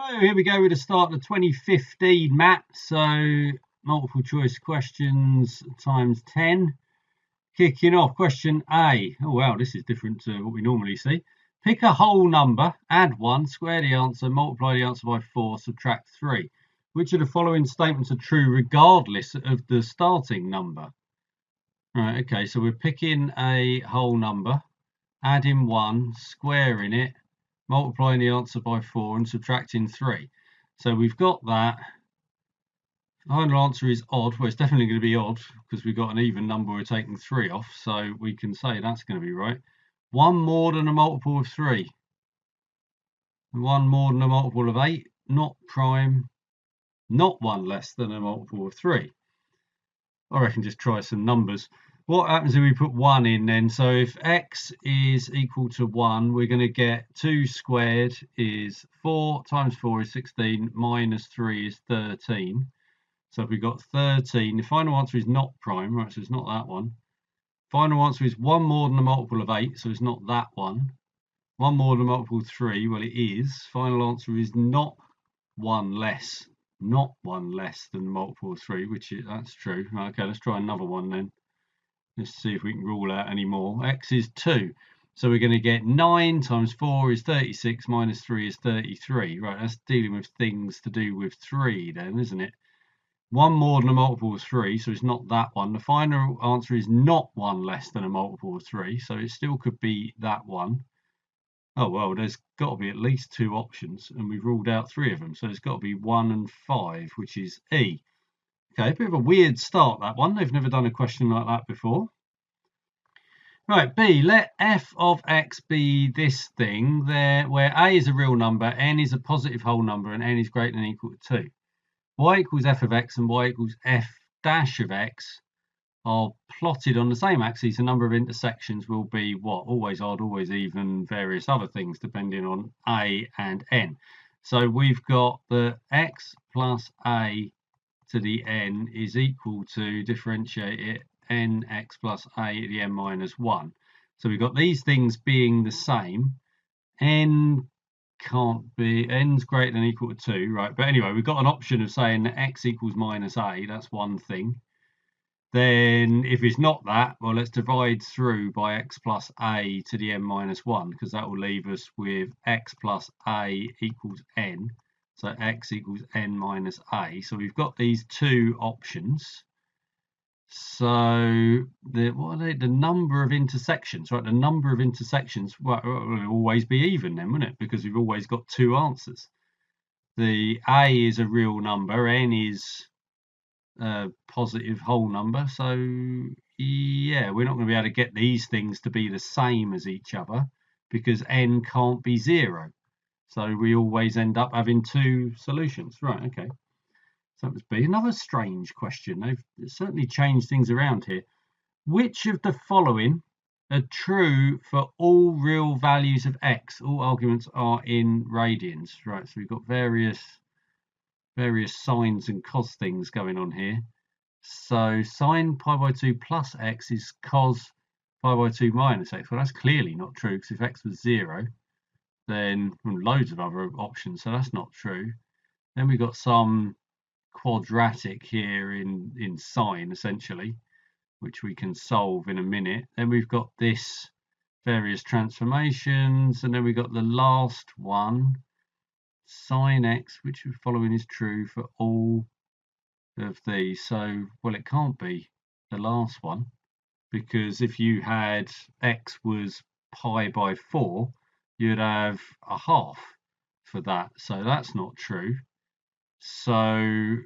So here we go with the start of the 2015 map. So multiple choice questions times 10. Kicking off, question A. Oh wow, this is different to what we normally see. Pick a whole number, add 1, square the answer, multiply the answer by 4, subtract 3. Which of the following statements are true regardless of the starting number? Right, okay, so we're picking a whole number, adding 1, squaring it, multiplying the answer by 4 and subtracting 3. So we've got that. The final answer is odd. Well, it's definitely going to be odd because we've got an even number, we're taking 3 off. So we can say that's going to be right. 1 more than a multiple of 3. 1 more than a multiple of 8, not prime. Not 1 less than a multiple of 3. I reckon just try some numbers. What happens if we put 1 in then? So if x is equal to 1, we're going to get 2 squared is 4 times 4 is 16 minus 3 is 13. So if we've got 13, the final answer is not prime, right? So it's not that one. Final answer is 1 more than a multiple of 8, so it's not that one. 1 more than a multiple of 3, well it is. Final answer is not 1 less. Not 1 less than the multiple of 3, which is, that's true. Okay, let's try another one then. Let's see if we can rule out any more. X is 2. So we're going to get 9 times 4 is 36 minus 3 is 33. Right, that's dealing with things to do with 3 then, isn't it? 1 more than a multiple of 3, so it's not that one. The final answer is not 1 less than a multiple of 3, so it still could be that one. Oh, well, there's got to be at least 2 options, and we've ruled out 3 of them. So it's got to be 1 and 5, which is E. Okay, a bit of a weird start, that one. They've never done a question like that before. Right, B, let f of x be this thing there, where a is a real number, n is a positive whole number, and n is greater than or equal to 2. Y equals f of x and y equals f dash of x are plotted on the same axis. The number of intersections will be what? Always odd, always even, various other things depending on a and n. So we've got the x plus a to the n is equal to, differentiate it, nx plus a to the n minus 1. So we've got these things being the same. N can't be, n's greater than or equal to 2, right? But anyway, we've got an option of saying that x equals minus a. That's one thing. Then if it's not that, well, let's divide through by x plus a to the n minus 1, because that will leave us with x plus a equals n. So x equals n minus a. So we've got these 2 options. So what are they? The number of intersections, right? The number of intersections, well, will always be even then, wouldn't it? Because we've always got 2 answers. The a is a real number, n is a positive whole number. So yeah, we're not going to be able to get these things to be the same as each other because n can't be 0. So we always end up having 2 solutions. Right, okay. So that was B. Another strange question. They've certainly changed things around here. Which of the following are true for all real values of x? All arguments are in radians. Right, so we've got various sines and cos things going on here. So sine pi by 2 plus x is cos pi by 2 minus x. Well, that's clearly not true because if x was 0, then loads of other options, so that's not true. Then we've got some quadratic here in sine, essentially, which we can solve in a minute. Then we've got this various transformations, and then we've got the last one, sine x, which we're following is true for all of these. So, well, it can't be the last one, because if you had x was pi by 4, you'd have a half for that. So that's not true. So,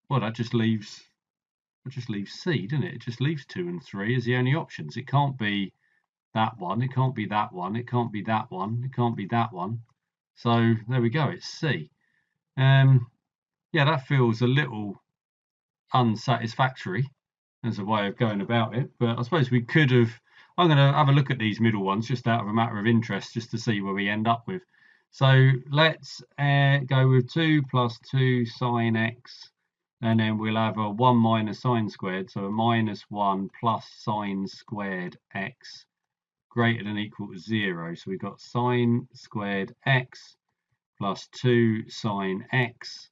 well, that just leaves C, doesn't it? It just leaves 2 and 3 as the only options. It can't be that one. It can't be that one. It can't be that one. It can't be that one. So there we go. It's C. Yeah, that feels a little unsatisfactory as a way of going about it. But I suppose we could have. I'm going to have a look at these middle ones just out of a matter of interest, just to see where we end up with. So let's go with 2 plus 2 sine x. And then we'll have a 1 minus sine squared, so a minus 1 plus sine squared x greater than or equal to 0. So we've got sine squared x plus 2 sine x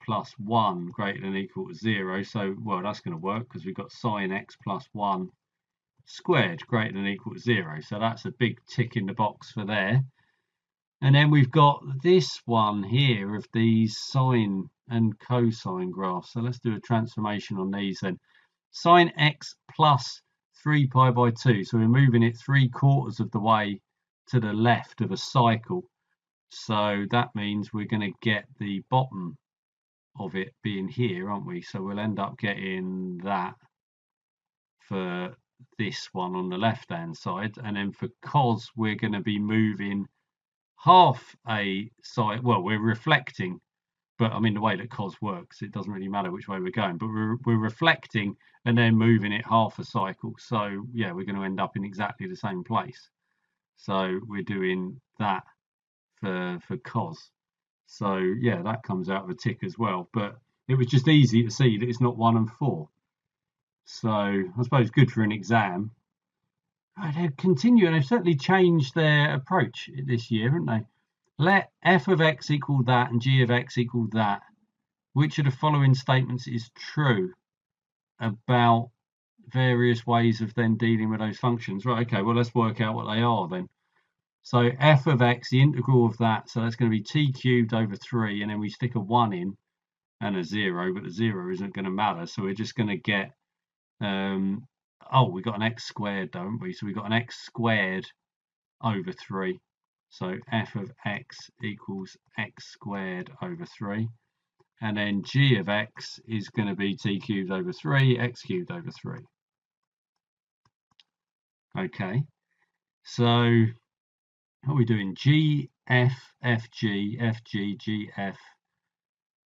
plus 1 greater than or equal to 0. So, well, that's going to work because we've got sine x plus 1 squared greater than or equal to 0. So that's a big tick in the box for there. And then we've got this one here of these sine and cosine graphs. So let's do a transformation on these then. Sine x plus 3 pi by 2. So we're moving it 3/4 of the way to the left of a cycle. So that means we're going to get the bottom of it being here, aren't we? So we'll end up getting that for this one on the left hand side. And then for cos, we're going to be moving half a side. Well, we're reflecting, but I mean the way that cos works, it doesn't really matter which way we're going, but we're reflecting and then moving it half a cycle. So yeah, we're going to end up in exactly the same place. So we're doing that for cos. So yeah, that comes out of a tick as well, but it was just easy to see that it's not 1 and 4. So I suppose good for an exam. They've continued, and they've certainly changed their approach this year, haven't they? Let f of x equal that and g of x equal that. Which of the following statements is true about various ways of then dealing with those functions? Right, okay, well, let's work out what they are then. So f of x, the integral of that, so that's going to be t cubed over 3, and then we stick a 1 in and a 0, but the 0 isn't going to matter, so we're just going to get oh, we got an x squared, don't we? So we got an x squared over 3. So f of x equals x squared over 3. And then g of x is going to be t cubed over 3, x cubed over 3. Okay. So what are we doing? G, F, F, G, F, G, G, F.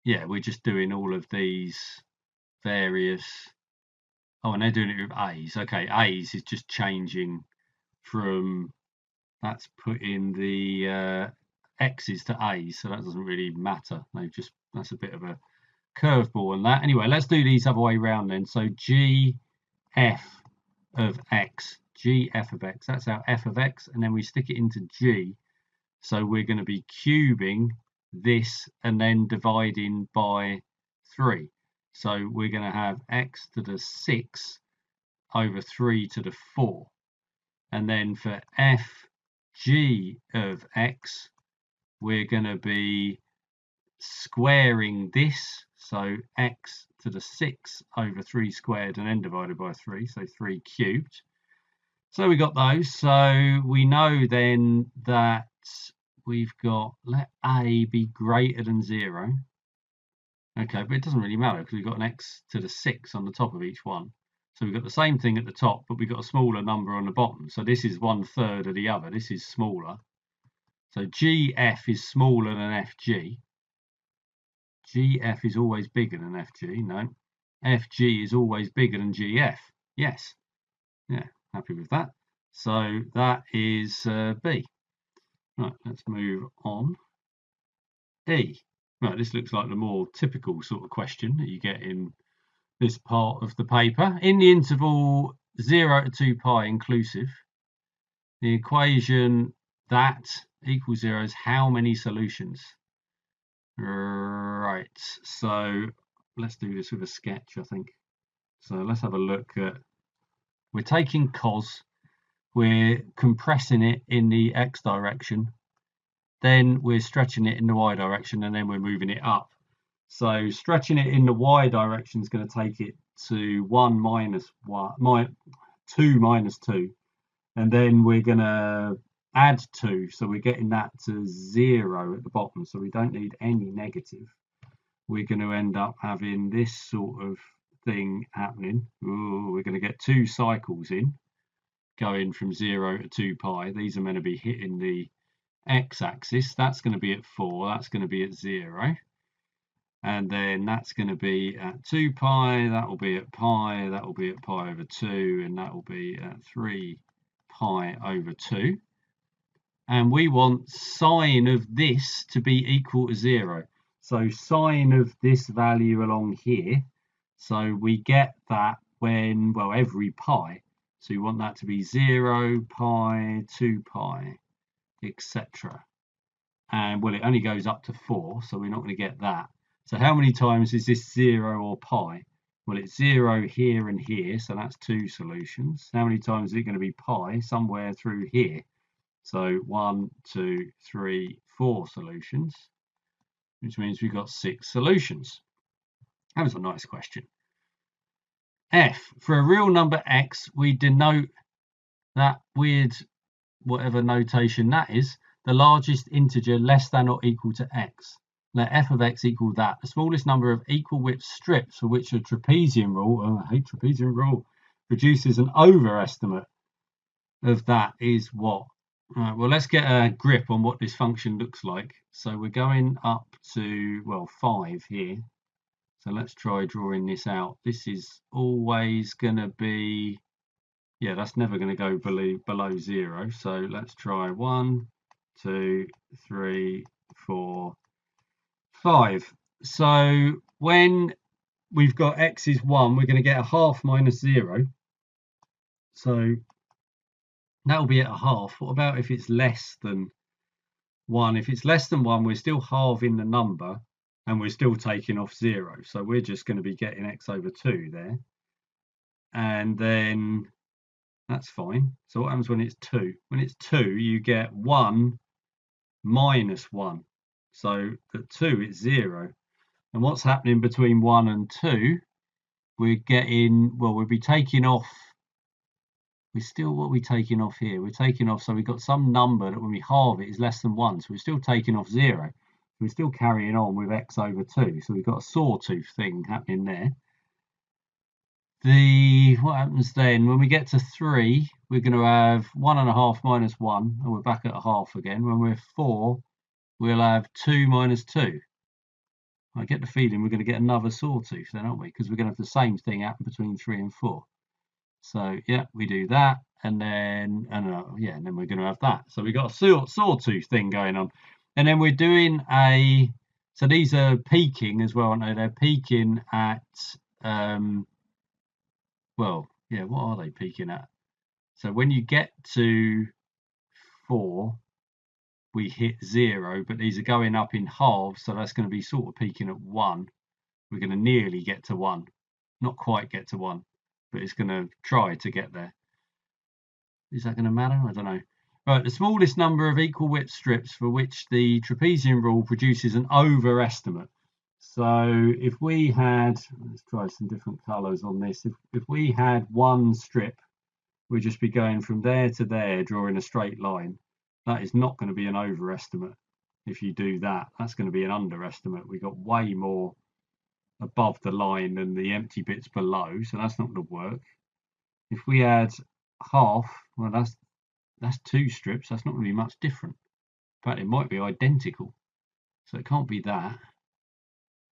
Yeah, we're just doing all of these various... Oh, and they're doing it with A's. Okay, A's is just changing from, that's putting the X's to A's, so that doesn't really matter. They've just, that's a bit of a curveball on that. Anyway, let's do these other way around then. So G, F of X, G, F of X, that's our F of X, and then we stick it into G. So we're going to be cubing this and then dividing by 3. So we're going to have x to the 6 over 3 to the 4. And then for fg of x, we're going to be squaring this. So x to the 6 over 3 squared and then divided by 3. So 3 cubed. So we got those. So we know then that we've got, let a be greater than 0. Okay, but it doesn't really matter because we've got an x to the 6 on the top of each one. So we've got the same thing at the top, but we've got a smaller number on the bottom. So this is 1/3 of the other. This is smaller. So GF is smaller than FG. GF is always bigger than FG. No. FG is always bigger than GF. Yes. Yeah, happy with that. So that is B. Right, let's move on. E. Right, this looks like the more typical sort of question that you get in this part of the paper. In the interval 0 to 2 pi inclusive, the equation that equals 0 has how many solutions? Right, so let's do this with a sketch, I think. So let's have a look at, we're taking cos, we're compressing it in the x direction, then we're stretching it in the y direction, and then we're moving it up. So stretching it in the y direction is going to take it to 1 minus 1, 2 minus 2. And then we're going to add 2. So we're getting that to 0 at the bottom. So we don't need any negative. We're going to end up having this sort of thing happening. Ooh, we're going to get 2 cycles in, going from 0 to 2 pi. These are meant to be hitting the x-axis. That's going to be at 4, that's going to be at 0, and then that's going to be at 2 pi, that will be at pi, that will be at pi over 2, and that will be at 3 pi over 2. And we want sine of this to be equal to 0. So sine of this value along here, so we get that when, well, every pi, so you want that to be 0, pi, 2 pi, etc. and well, it only goes up to 4, so we're not going to get that. So how many times is this 0 or pi? Well, it's 0 here and here, so that's 2 solutions. How many times is it going to be pi? Somewhere through here. So 1, 2, 3, 4 solutions, which means we've got 6 solutions. That was a nice question. F, for a real number x, we denote that weird whatever notation that is, the largest integer less than or equal to x. Let f of x equal that. The smallest number of equal width strips for which a trapezium rule, I hate trapezium rule, produces an overestimate of that is what? Right, well, let's get a grip on what this function looks like. So we're going up to, well, 5 here. So let's try drawing this out. This is always going to be, yeah, that's never going to go below 0. So let's try 1, 2, 3, 4, 5. So when we've got x is 1, we're going to get a half minus 0. So that'll be at a half. What about if it's less than 1? If it's less than 1, we're still halving the number and we're still taking off 0. So we're just going to be getting x over 2 there. And then that's fine. So what happens when it's 2? When it's 2, you get 1 minus 1. So at 2, it's 0. And what's happening between 1 and 2? We're getting, well, we'll be taking off. What are we taking off here? We're taking off, so we've got some number that when we halve it is less than 1. So we're still taking off 0. We're still carrying on with x over 2. So we've got a sawtooth thing happening there. What happens then? When we get to 3, we're going to have 1.5 minus 1, and we're back at a half again. When we're 4, we'll have 2 minus 2. I get the feeling we're going to get another sawtooth then, aren't we? Because we're going to have the same thing happen between 3 and 4. So yeah, we do that, and then and then we're going to have that. So we've got a sawtooth thing going on, and then we're doing a. So these are peaking as well, aren't they? They're peaking at well, yeah. What are they peaking at? So when you get to 4, we hit 0, but these are going up in halves, so that's going to be sort of peaking at 1. We're going to nearly get to 1, not quite get to 1. But it's going to try to get there. Is that going to matter? I don't know. Right, the smallest number of equal width strips for which the trapezium rule produces an overestimate. So if we had, let's try some different colours on this. If we had one strip, we'd just be going from there to there, drawing a straight line. That is not going to be an overestimate. If you do that, that's going to be an underestimate. We've got way more above the line than the empty bits below, so that's not going to work. If we add half, well, that's 2 strips. That's not going to be much different. In fact, it might be identical, so it can't be that.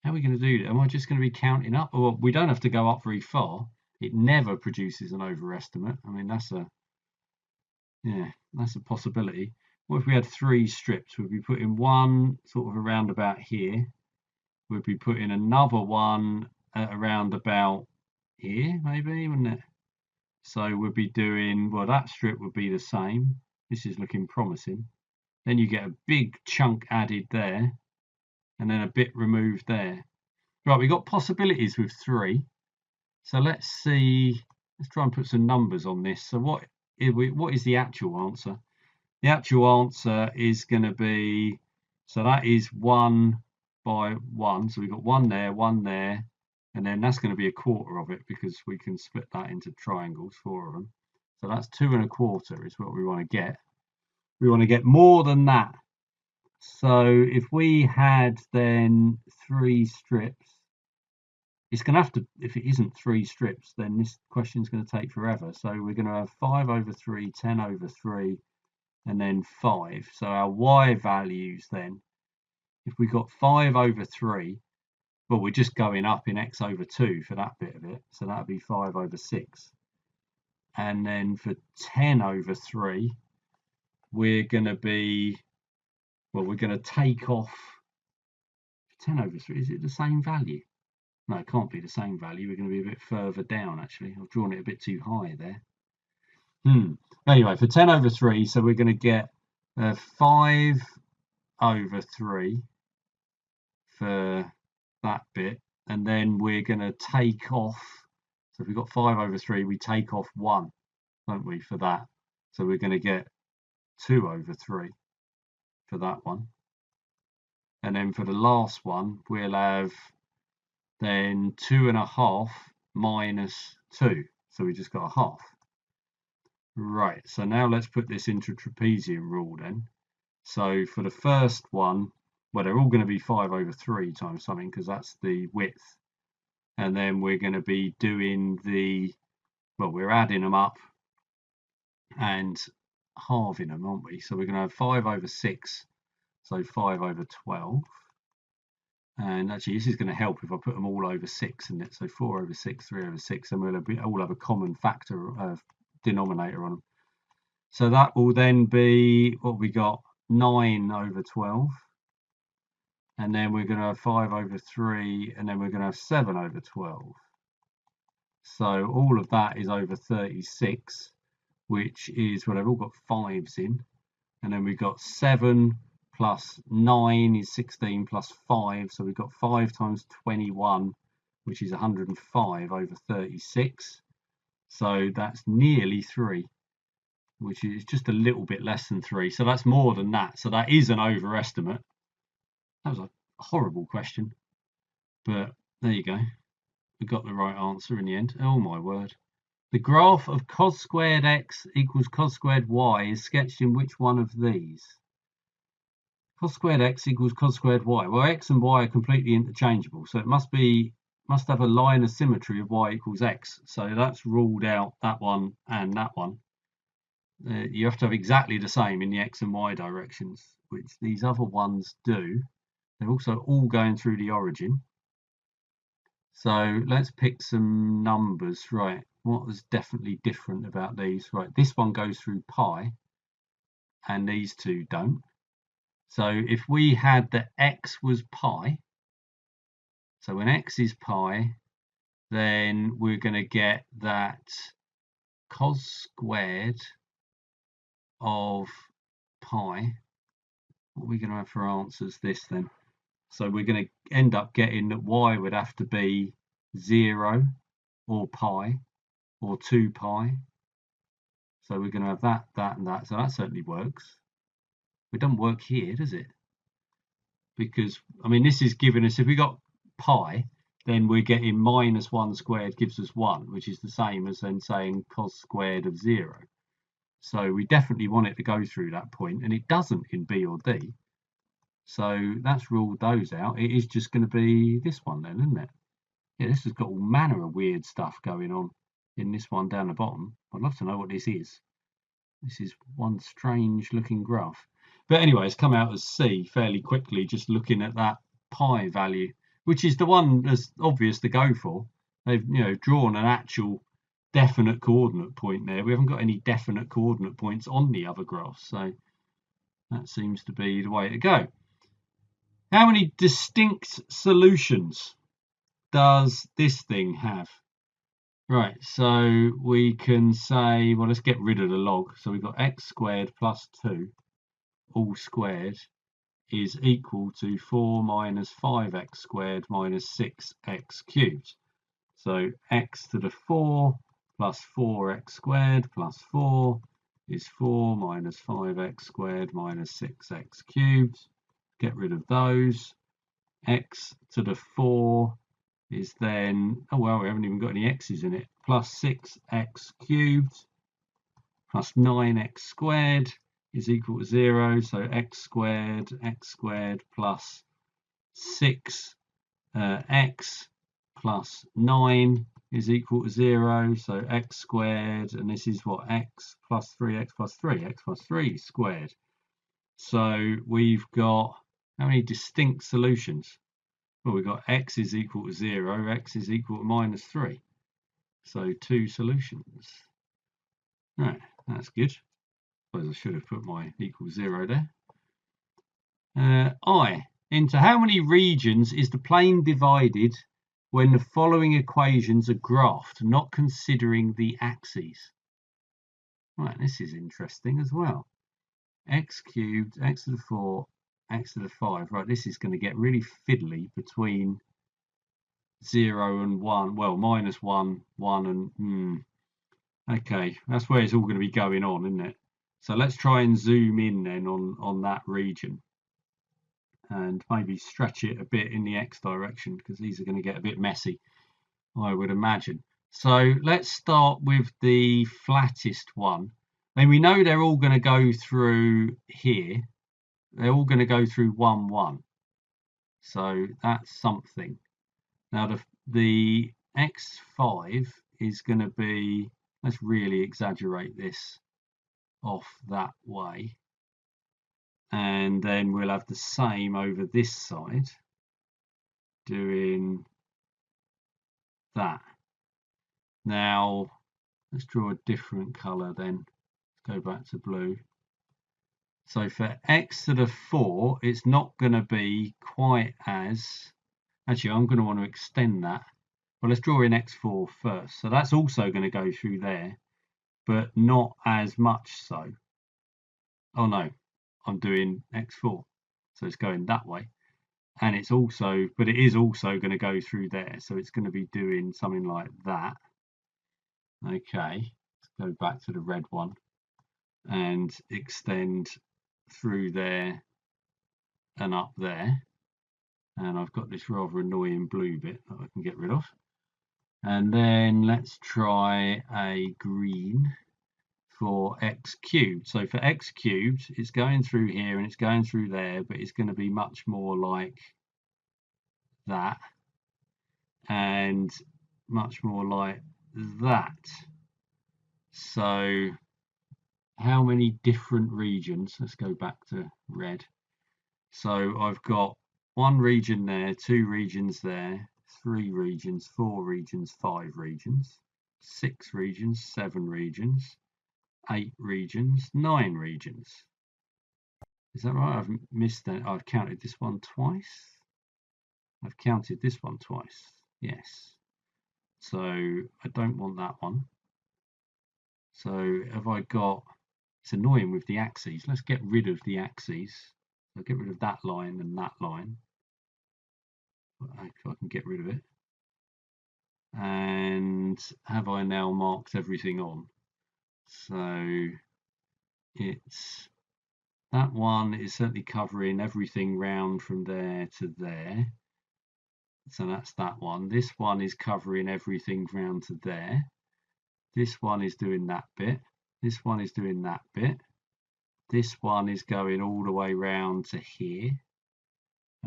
How are we going to do that? Am I just going to be counting up? Well, we don't have to go up very far. It never produces an overestimate. I mean, that's a possibility. What if we had 3 strips? We'd be putting one sort of around about here. We'd be putting another one at around about here, maybe, wouldn't it? So we'd be doing, well, that strip would be the same. This is looking promising. Then you get a big chunk added there, and then a bit removed there. Right, we've got possibilities with 3. So let's see, let's try and put some numbers on this. So what is the actual answer? The actual answer is going to be, so that is 1 by 1. So we've got 1 there, and then that's going to be a quarter of it because we can split that into triangles, 4 of them. So that's 2 1/4 is what we want to get. We want to get more than that. So if we had then 3 strips, it's going to have to, if it isn't 3 strips, then this question is going to take forever. So we're going to have 5 over 3, 10 over 3, and then 5. So our y values then, if we got 5 over 3, well, we're just going up in x over 2 for that bit of it. So that would be 5 over 6. And then for 10 over 3, we're going to be, well, we're going to take off 10 over 3. Is it the same value? No, it can't be the same value. We're going to be a bit further down, actually. I've drawn it a bit too high there. Anyway, for 10 over 3, so we're going to get 5 over 3 for that bit, and then we're going to take off. So if we've got 5 over 3, we take off 1, don't we, for that? So we're going to get 2 over 3 for that one. And then for the last one, we'll have then 2.5 minus 2. So we just got a half. Right, so now let's put this into trapezium rule then. So for the first one, well, they're all going to be 5 over 3 times something, because that's the width. And then we're going to be doing the, well, we're adding them up and halving them, aren't we? So we're going to have 5 over 6, so 5 over 12. And actually, this is going to help if I put them all over 6, isn't it? So 4 over 6, 3 over 6, and we'll all have a common factor denominator on them. So that will then be what we got, 9 over 12. And then we're going to have 5 over 3, and then we're going to have 7 over 12. So all of that is over 36, which is, well, they've all got 5s in. And then we've got 7 plus 9 is 16 plus 5. So we've got 5 times 21, which is 105 over 36. So that's nearly 3, which is just a little bit less than 3. So that's more than that. So that is an overestimate. That was a horrible question, but there you go. We got the right answer in the end. Oh my word. The graph of cos squared x equals cos squared y is sketched in which one of these? Cos squared x equals cos squared y. Well, x and y are completely interchangeable, so it must have a line of symmetry of y equals x. So that's ruled out that one and that one. You have to have exactly the same in the x and y directions, which these other ones do. They're also all going through the origin. So let's pick some numbers. Right, what is definitely different about these? Right, this one goes through pi, and these two don't. So if we had that x was pi, so when x is pi, then we're going to get that cos squared of pi. What are we going to have for answers this then? So we're going to end up getting that y would have to be 0 or pi or 2 pi. So we're going to have that, that, and that. So that certainly works. It doesn't work here, does it? Because, I mean, this is giving us, if we got pi, then we're getting minus 1 squared gives us 1, which is the same as then saying cos squared of 0. So we definitely want it to go through that point, and it doesn't in B or D. So that's ruled those out. It is just going to be this one then, isn't it? Yeah, this has got all manner of weird stuff going on in this one down the bottom. I'd love to know what this is. This is one strange looking graph. But anyway, it's come out as C fairly quickly, just looking at that pi value, which is the one that's obvious to go for. They've, drawn an actual definite coordinate point there. We haven't got any definite coordinate points on the other graphs, so that seems to be the way to go. How many distinct solutions does this thing have? Right, so we can say, well, let's get rid of the log. So we've got x squared plus 2 all squared is equal to 4 minus 5x squared minus 6x cubed. So x to the 4 plus 4x squared plus 4 is 4 minus 5x squared minus 6x cubed. Get rid of those. X to the 4 is then, oh well, we haven't even got any x's in it, plus 6x cubed plus 9x squared is equal to 0. So x squared plus 6x plus 9 is equal to 0. So x squared, and this is what, x plus 3x plus 3, x plus 3 squared. So we've got how many distinct solutions? Well, we've got x is equal to 0, x is equal to minus 3. So 2 solutions. Right, that's good. I suppose I should have put my equals 0 there. I. Into how many regions is the plane divided when the following equations are graphed, not considering the axes? Right, this is interesting as well. X cubed, x to the 4 x to the 5. Right, this is going to get really fiddly between 0 and 1. Well, minus 1, 1 and... Okay, that's where it's all going to be going on, isn't it? So let's try and zoom in then on that region. And maybe stretch it a bit in the x direction, because these are going to get a bit messy, I would imagine. So let's start with the flattest one. I mean, we know they're all going to go through here. They're all going to go through 1, 1. So that's something. Now the x5 is going to be, let's really exaggerate this off that way. And then we'll have the same over this side, doing that. Now, let's draw a different colour then. Let's go back to blue. So for x to the 4, it's not going to be quite as... Actually, I'm going to want to extend that. Well, let's draw in x4 first. So that's also going to go through there, but not as much so. Oh no, I'm doing x4. So it's going that way. And it's also, but it is also going to go through there. So it's going to be doing something like that. Okay, let's go back to the red one and extend through there and up there. And I've got this rather annoying blue bit that I can get rid of. And then let's try a green for x cubed. So for x cubed, it's going through here and it's going through there, but it's going to be much more like that and much more like that. So how many different regions? Let's go back to red. So I've got 1 region there, 2 regions there, 3 regions, 4 regions, 5 regions, 6 regions, 7 regions, 8 regions, 9 regions. Is that right? I've missed that. I've counted this one twice. I've counted this one twice. Yes. So I don't want that one. So have I got... It's annoying with the axes. Let's get rid of the axes. I'll get rid of that line and that line. If I can get rid of it. And have I now marked everything on? So it's... That one is certainly covering everything round from there to there. So that's that one. This one is covering everything round to there. This one is doing that bit. This one is doing that bit. This one is going all the way round to here.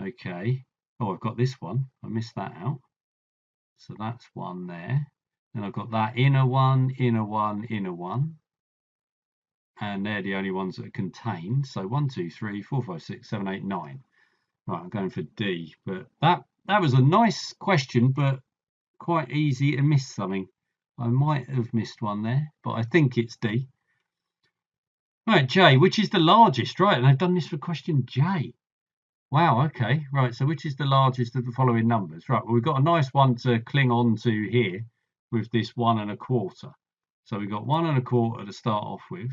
Okay. Oh, I've got this one. I missed that out. So that's one there. Then I've got that inner one, inner one, inner one. And they're the only ones that are contained. So 1, 2, 3, 4, 5, 6, 7, 8, 9. Right, I'm going for D. But that was a nice question, but quite easy to miss something. I might have missed one there, but I think it's D. Right, J, which is the largest? Right, and I've done this for question J. Wow, okay. Right, so which is the largest of the following numbers? Right, well, we've got a nice one to cling on to here with this 1 1/4. So we've got 1 1/4 to start off with.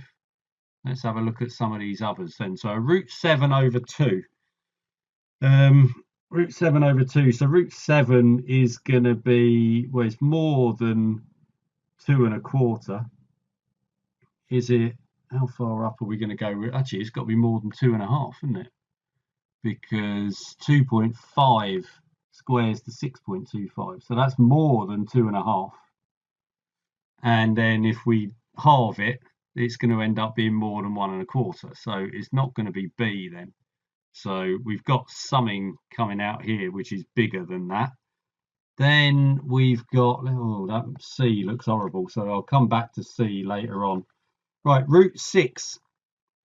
Let's have a look at some of these others then. So root 7 over 2. Root 7 over 2. So root 7 is going to be, well, it's more than 2 1/4. Is it, how far up are we going to go? Actually, it's got to be more than 2 1/2, isn't it? Because 2.5 squares to 6.25. So that's more than 2 1/2. And then if we halve it, it's going to end up being more than 1 1/4. So it's not going to be B then. So we've got something coming out here which is bigger than that. Then we've got, oh, that C looks horrible. So I'll come back to C later on. Right, root 6.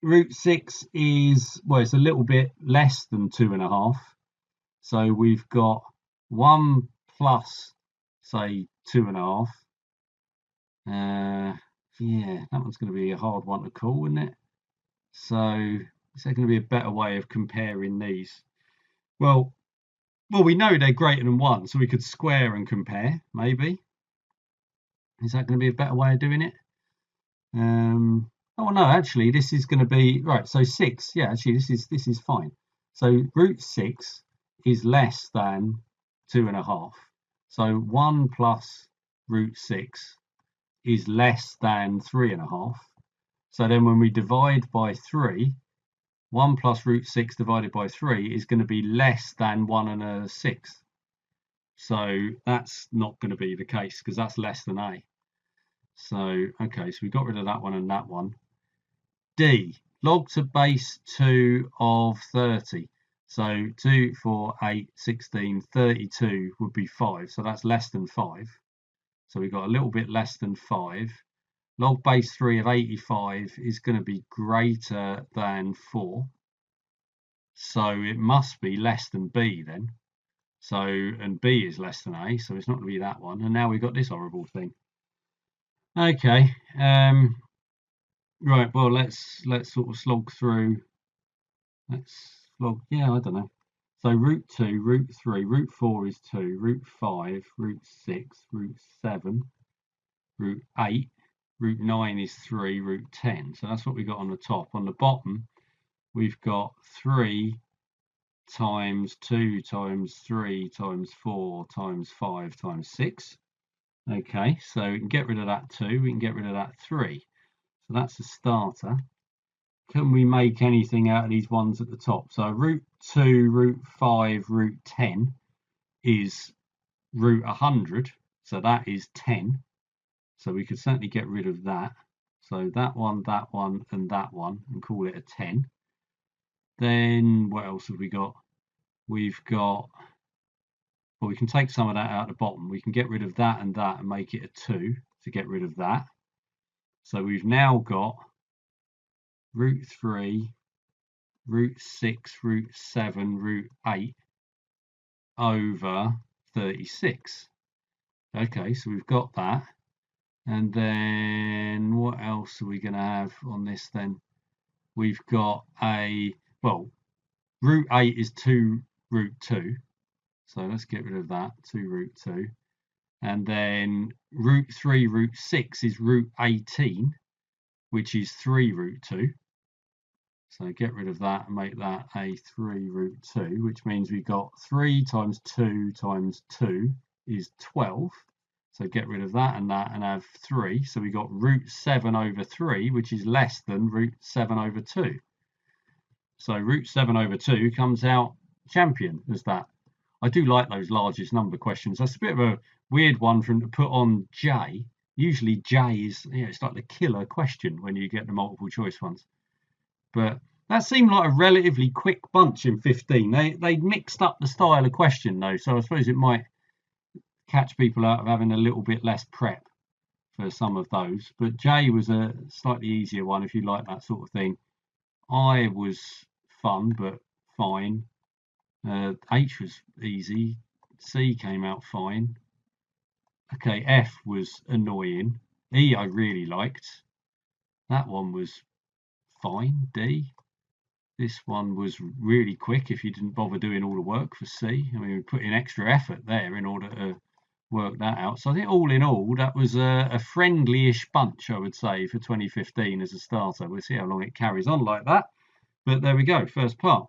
Root 6 is, well, it's a little bit less than 2 1/2. So we've got 1 plus, say, 2 1/2. Yeah, that one's going to be a hard one to call, isn't it? So is there going to be a better way of comparing these? Well, we know they're greater than 1, so we could square and compare, maybe. Is that going to be a better way of doing it? Oh no, actually, this is going to be right. So 6, yeah, actually, this is fine. So root 6 is less than 2.5. So 1 plus root 6 is less than 3.5. So then when we divide by 3, 1 plus root 6 divided by 3 is going to be less than 1 1/6. So that's not going to be the case because that's less than A. So, okay, so we got rid of that one and that one. D, log to base 2 of 30. So 2, 4, 8, 16, 32 would be 5. So that's less than 5. So we got a little bit less than 5. Log base 3 of 85 is going to be greater than 4. So it must be less than B then. So, and B is less than A, so it's not going to be that one. And now we've got this horrible thing. Okay. Right, well, let's sort of slog through. Let's slog, yeah, I don't know. So root 2, root 3, root 4 is 2, root 5, root 6, root 7, root 8, root 9 is 3, root 10. So that's what we got on the top. On the bottom, we've got 3 times 2 times 3 times 4 times 5 times 6. Okay, so we can get rid of that 2, we can get rid of that 3. So that's a starter. Can we make anything out of these ones at the top? So root 2, root 5, root 10 is root 100. So that is 10. So we could certainly get rid of that. So that one, and that one, and call it a 10. Then what else have we got? We've got, well, we can take some of that out the bottom. We can get rid of that and make it a 2 to get rid of that. So we've now got root 3, root 6, root 7, root 8 over 36. Okay, so we've got that. And then what else are we going to have on this then? We've got a, well, root 8 is 2 root 2. So let's get rid of that, 2 root 2. And then root 3, root 6 is root 18, which is 3 root 2. So get rid of that and make that a 3 root 2, which means we've got 3 times 2 times 2 is 12. So get rid of that and have 3. So we got root 7 over 3, which is less than root 7 over 2. So root 7 over 2 comes out champion as that. I do like those largest number questions. That's a bit of a weird one for them to put on J. Usually J is, you know, it's like the killer question when you get the multiple choice ones. But that seemed like a relatively quick bunch in 15. They mixed up the style of question though, so I suppose it might catch people out of having a little bit less prep for some of those. But J was a slightly easier one if you like that sort of thing. I was fun but fine. H was easy. C came out fine. Okay, F was annoying. E I really liked. That one was fine. D. This one was really quick if you didn't bother doing all the work for C. I mean, we put in extra effort there in order to work that out. So I think all in all, that was a friendly-ish bunch, I would say, for 2015 as a starter. We'll see how long it carries on like that. But there we go, first part.